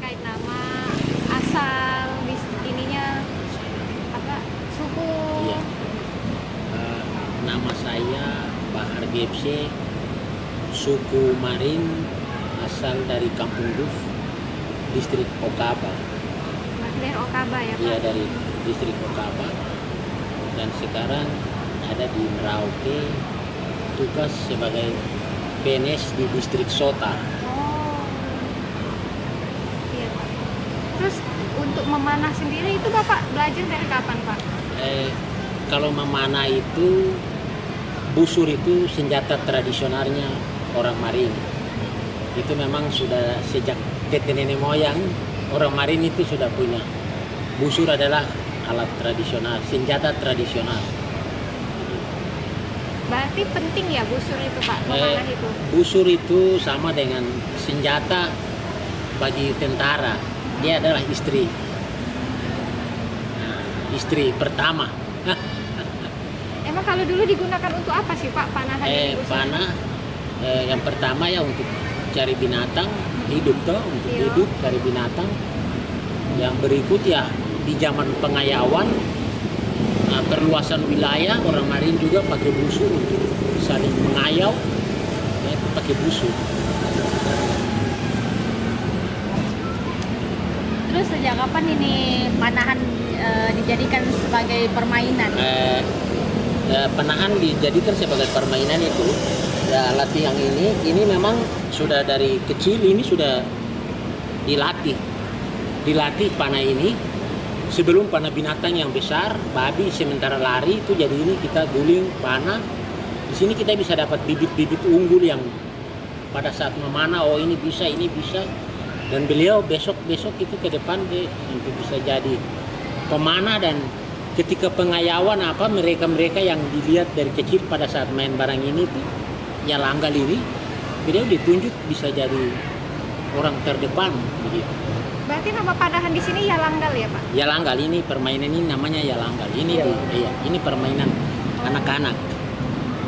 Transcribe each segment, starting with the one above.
terkait nama, asal, ininya apa, suku. Iya. Nama saya Bahar GFC, suku Marin, asal dari Kampung Duf, distrik Okaba. Dari Okaba ya Pak? Iya, dari distrik Okaba. Dan sekarang ada di Merauke, tugas sebagai PNS di distrik Sota. Oh, iya Pak. Terus untuk memanah sendiri itu Bapak belajar dari kapan Pak? Kalau memanah itu, busur itu senjata tradisionalnya orang Marin. Itu memang sudah sejak nenek moyang orang Marin itu sudah punya. Busur adalah alat tradisional, senjata tradisional. Berarti penting ya busur itu Pak, memanah itu? Busur itu sama dengan senjata bagi tentara. Dia adalah istri. Nah, istri pertama. Emang kalau dulu digunakan untuk apa sih Pak panahan ini? Panah yang pertama ya untuk cari binatang hidup toh, untuk Iya. hidup cari binatang. Yang berikut ya di zaman pengayauan, perluasan wilayah, orang Marin juga pakai busur untuk saling mengayau, ya, pakai busur. Terus sejak kapan ini panahan dijadikan sebagai permainan? Panahan dijadikan sebagai permainan itu ya, alat yang ini memang sudah dari kecil ini sudah dilatih panah ini sebelum panah binatang yang besar, babi sementara lari itu, jadi ini kita guling panah. Di sini kita bisa dapat bibit-bibit unggul yang pada saat memanah, oh ini bisa, dan beliau besok itu ke depan dia untuk bisa jadi pemanah. Dan ketika pengayauan mereka yang dilihat dari kecil pada saat main barang ini tuh ya langgal ini, beliau ditunjuk bisa jadi orang terdepan begitu. Berarti nama panahan di sini ya langgal ya Pak? Ya langgal, ini permainan ini namanya ya langgal. Ini ini permainan anak-anak.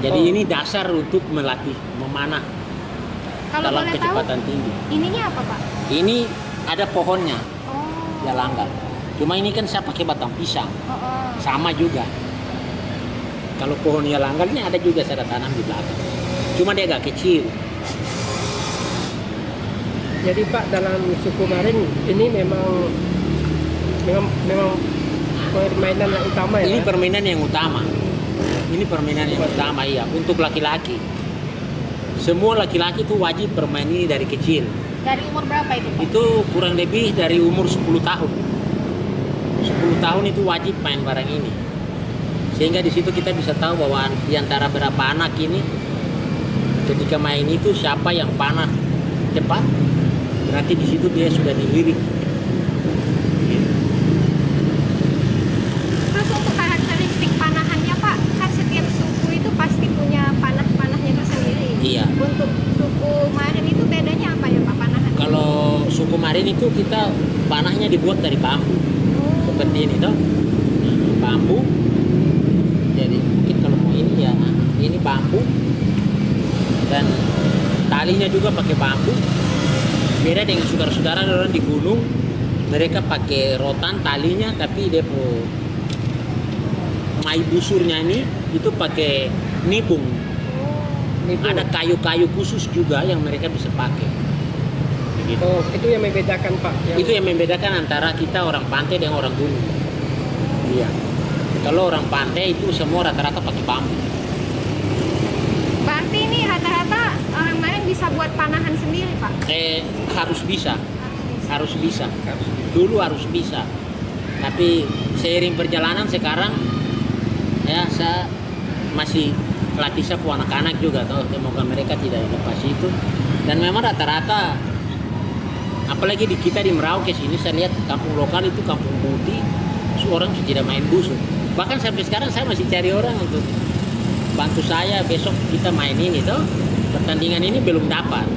Jadi ini dasar untuk melatih memanah Kalau dalam boleh tahu, kecepatan tinggi. ininya apa Pak? Ini ada pohonnya, Oh, ya langgal. Cuma ini kan saya pakai batang pisang, oh. sama juga. Kalau pohon ya langgal ini ada juga saya tanam di belakang. Cuma dia agak kecil. Jadi Pak, dalam suku Marin ini memang permainan yang utama ya? Ini Pak? permainan yang utama. Ini permainan yang utama, iya, untuk laki-laki. Semua laki-laki itu wajib bermain ini dari kecil. Dari umur berapa itu Pak? Itu kurang lebih dari umur 10 tahun. 10 tahun itu wajib main barang ini. Sehingga di situ kita bisa tahu bahwa di antara berapa anak ini ketika main itu siapa yang panah cepat, berarti di situ dia sudah dilirik. Terus untuk karakteristik panahannya Pak, kan setiap suku itu pasti punya panahnya tersendiri. Iya. Untuk suku Marin itu bedanya apa ya Pak panahan? Kalau suku Marin itu kita panahnya dibuat dari bambu. Seperti ini toh. Bambu. Jadi mungkin kalau mau ini ya, ini bambu. Dan talinya juga pakai bambu. Beda dengan saudara-saudara orang di gunung, mereka pakai rotan talinya, tapi dia mai busurnya ini itu pakai nibung. Ada kayu-kayu khusus juga yang mereka bisa pakai. Begitu. Oh, itu yang membedakan Pak? Itu yang membedakan antara kita orang pantai dengan orang gunung. Iya. Kalau orang pantai itu semua rata-rata pakai bambu. Berarti ini rata-rata orang Marin bisa buat panahan sendiri Pak? Harus bisa. Dulu harus bisa. Tapi seiring perjalanan sekarang ya saya masih latih sapu anak-anak juga toh, semoga mereka tidak lepas itu. Dan memang rata-rata, apalagi di kita di Merauke sini, saya lihat kampung lokal itu kampung putih, orang tidak main busur. Bahkan sampai sekarang saya masih cari orang untuk bantu saya, besok kita main ini toh. Pertandingan ini belum dapat.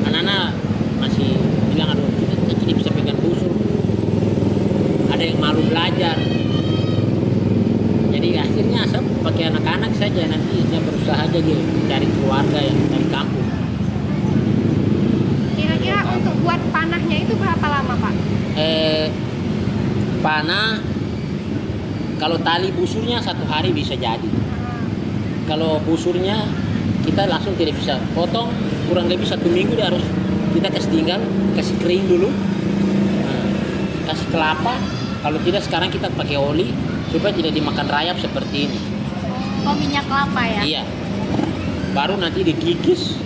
Anak-anak masih bilang, aduh kita tidak bisa pegang busur. Ada yang malu belajar. Jadi akhirnya saya pakai anak-anak saja, nanti saya berusaha aja gitu cari keluarga yang dari kampung. Kira-kira untuk buat panahnya itu berapa lama Pak? Panah kalau tali busurnya 1 hari bisa jadi. Kalau busurnya kita langsung tidak bisa potong, kurang lebih 1 minggu dia harus kita kasih tinggal, kasih kering dulu. Nah, kasih kelapa, kalau tidak sekarang kita pakai oli supaya tidak dimakan rayap seperti ini. Oh, minyak kelapa ya? Iya. Baru nanti dikikis,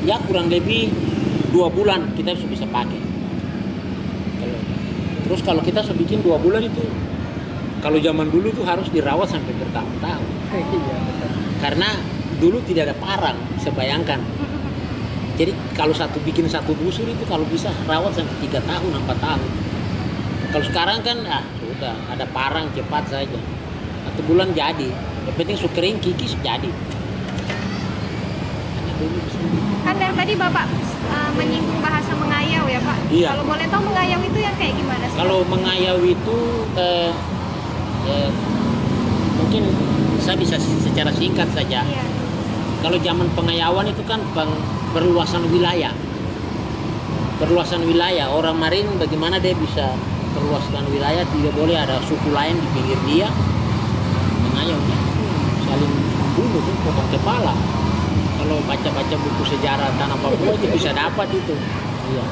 ya kurang lebih 2 bulan kita sudah bisa pakai. Terus kalau kita sudah bikin 2 bulan itu, kalau zaman dulu tuh harus dirawat sampai bertahun-tahun. Iya, betul. Karena dulu tidak ada parang, bisa bayangkan. Jadi kalau bikin satu busur itu kalau bisa rawat sampai 3 tahun, 4 tahun. Kalau sekarang kan sudah ada parang cepat saja. 1 bulan jadi. Yang penting su kering kikis jadi. Kan dari tadi Bapak menyinggung bahasa mengayau ya Pak. Iya. Kalau boleh tahu mengayau itu yang kayak gimana sih? Kalau mengayau itu mungkin saya bisa secara singkat saja. Iya. Kalau zaman pengayauan itu kan perluasan wilayah. Perluasan wilayah. Orang Marin bagaimana dia bisa perluaskan wilayah, tidak boleh ada suku lain di pinggir dia. Mengayaunya saling bunuh tuh, potong kepala. Kalau baca-baca buku sejarah tanah Papua itu bisa dapat itu. Iya.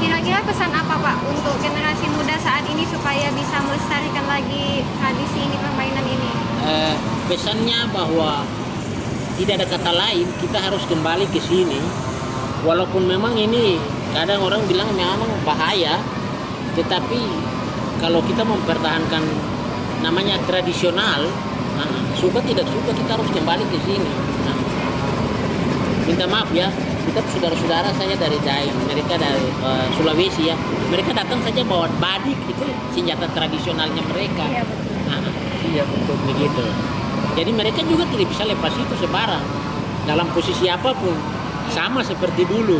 Kira-kira pesan apa Pak untuk generasi muda saat ini supaya bisa melestarikan lagi tradisi ini, permainan ini? Pesannya bahwa tidak ada kata lain, kita harus kembali ke sini. Walaupun memang ini kadang orang bilang memang bahaya, tetapi kalau kita mempertahankan namanya tradisional, suka tidak suka kita harus kembali ke sini. Minta maaf ya, kita saudara-saudara saya dari mereka dari Sulawesi ya, mereka datang saja bawa badik, itu senjata tradisionalnya mereka. Iya, betul. Iya, betul. Begitu. Jadi mereka juga tidak bisa lepas itu sebarang dalam posisi apapun, sama seperti dulu.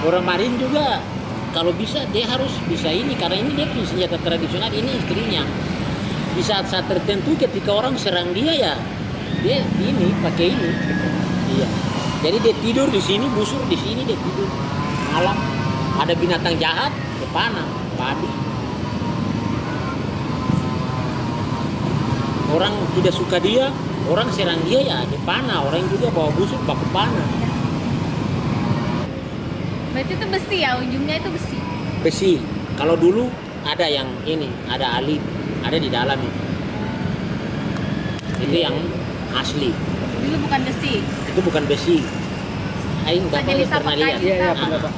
Orang Marin juga kalau bisa dia harus bisa ini, karena ini dia punya senjata tradisional, ini istrinya. Di saat-saat tertentu ketika orang serang dia ya dia ini pakai ini. Iya. Jadi dia tidur di sini, busur di sini, dia tidur malam. Ada binatang jahat, dia panah, babi. Orang tidak suka dia, orang serang dia ya dia panah. Orang juga bawa busur, baku panah. Berarti itu besi ya, ujungnya itu besi. Besi. Kalau dulu ada yang ini, ada alit, ada di dalam itu. Itu yang asli. Dulu bukan besi. Itu bukan besi. Aing Bukan jenis pernah apa lihat. kayu. Iya, Ah, pernah, Pak.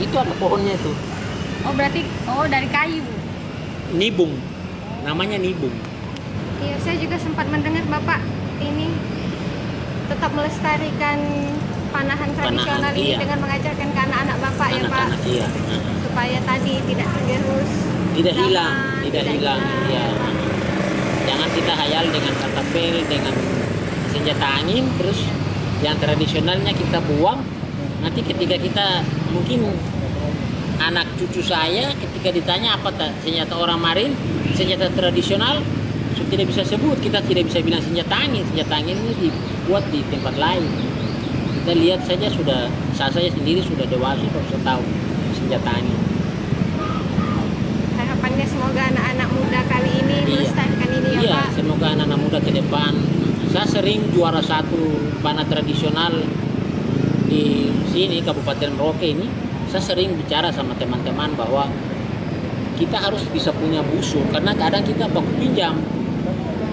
itu ada pohonnya itu. Oh, berarti dari kayu. Nibung. Namanya nibung. Iya, saya juga sempat mendengar Bapak ini tetap melestarikan panahan tradisional ini iya. dengan mengajarkan ke anak-anak Bapak ya Pak, Anak-anak iya. supaya tadi tidak tergerus, Tidak zaman, hilang, tidak hilang. Ya. Jangan kita hayal dengan katapel, dengan senjata angin, terus yang tradisionalnya kita buang. Nanti ketika kita mungkin anak cucu saya ketika ditanya apa senjata orang Marin, senjata tradisional, tidak bisa sebut, kita tidak bisa bilang senjata angin. Senjata angin ini dibuat di tempat lain. Kita lihat saja saya sendiri sudah dewasa, sudah tahu senjata angin. harapannya semoga anak-anak muda kali ini Iya. melestarikan ini ya Iya, Pak. semoga anak-anak muda ke depan. Saya sering juara 1 panah tradisional di sini Kabupaten Merauke ini. Saya sering bicara sama teman-teman bahwa kita harus bisa punya busur, karena kadang kita baku pinjam.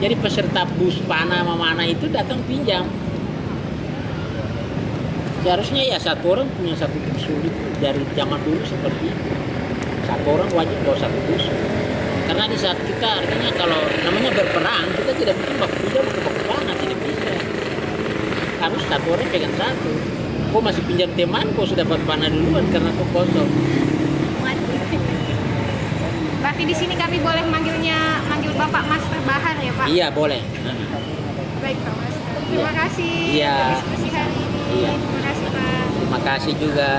Jadi peserta bus panah mana itu datang pinjam. Seharusnya ya satu orang punya satu busur itu dari zaman dulu seperti itu. Satu orang wajib bawa satu busur. Karena di saat kita artinya kalau namanya berperang, kita tidak mungkin baku pinjam untuk baku panah, tidak bisa. Harus satu orang pegang satu. Kok masih pinjam teman, kok sudah dapat panah duluan karena kok kosong. Berarti di sini kami boleh manggil Bapak Master Bahar ya Pak? Iya boleh. Baik Pak Master. Terima kasih Iya. diskusi hari ini. Iya. Terima kasih Pak. Terima kasih juga.